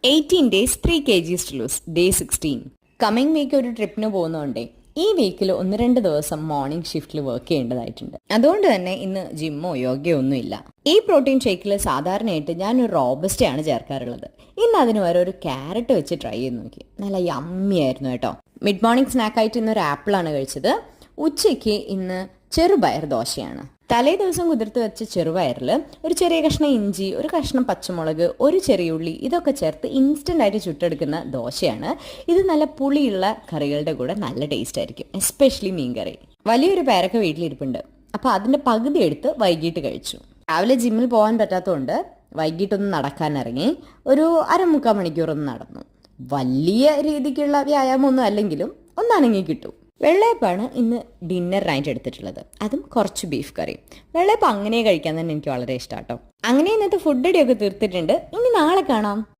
18 days 3 kgs to lose, day 16. Coming week ഒരു ട്രിപ്പിന് പോകുന്നതുകൊണ്ടേ ഈ വീക്കിൽ 1-2 ദിവസം മോർണിംഗ് ഷിഫ്റ്റിൽ വർക്ക് ചെയ്യേണ്ടതായിട്ടുണ്ട്. അതുകൊണ്ട് തന്നെ ഇന്ന് ജിമ്മോ യോഗയോ ഒന്നും ഇല്ല. ഈ പ്രോട്ടീൻ ഷേക്കിൽ സാധാരണയായിട്ട് ഞാനൊരു റോബസ്റ്റയാണ് ചേർക്കാറുള്ളത്. ഇന്ന് അതിന് വരെ ഒരു ക്യാരറ്റ് വെച്ച് ട്രൈ ചെയ്ത് നോക്കി. നല്ല യമ്മി ആയിരുന്നു കേട്ടോ. മിഡ് മോർണിംഗ് സ്നാക്കായിട്ട് ഇന്നൊരു ആപ്പിളാണ് കഴിച്ചത്. ഉച്ചയ്ക്ക് ഇന്ന് ചെറുപയർ ദോശയാണ്. തലേ ദിവസം കുതിർത്ത് വെച്ച ചെറുപയറിൽ ഒരു ചെറിയ കഷ്ണം ഇഞ്ചി, ഒരു കഷ്ണം പച്ചമുളക്, ഒരു ചെറിയ ഉള്ളി ഇതൊക്കെ ചേർത്ത് ഇൻസ്റ്റൻ്റ് ആയിട്ട് ചുട്ടെടുക്കുന്ന ദോശയാണ്. ഇത് നല്ല പുളിയുള്ള കറികളുടെ കൂടെ നല്ല ടേസ്റ്റ് ആയിരിക്കും, എസ്പെഷ്യലി മീൻകറി. വലിയൊരു പേരൊക്കെ വീട്ടിലിരിപ്പുണ്ട്. അപ്പോൾ അതിൻ്റെ പകുതി എടുത്ത് വൈകിട്ട് കഴിച്ചു. രാവിലെ ജിമ്മിൽ പോകാൻ പറ്റാത്തതുകൊണ്ട് വൈകിട്ടൊന്ന് നടക്കാൻ ഇറങ്ങി. ഒരു 1/4 മണിക്കൂറൊന്ന് നടന്നു. വലിയ രീതിക്കുള്ള വ്യായാമമൊന്നും അല്ലെങ്കിലും ഒന്നനങ്ങി കിട്ടും. വെള്ളയപ്പാണ് ഇന്ന് ഡിന്നറിനായിട്ട് എടുത്തിട്ടുള്ളത്. അതും കുറച്ച് ബീഫ് കറിയും. വെള്ളയപ്പം അങ്ങനെ കഴിക്കാൻ തന്നെ എനിക്ക് വളരെ ഇഷ്ടം കേട്ടോ. അങ്ങനെ ഇന്നത്തെ ഫുഡ് റെഡിയൊക്കെ തീർത്തിട്ടുണ്ട്. ഇനി നാളെ കാണാം.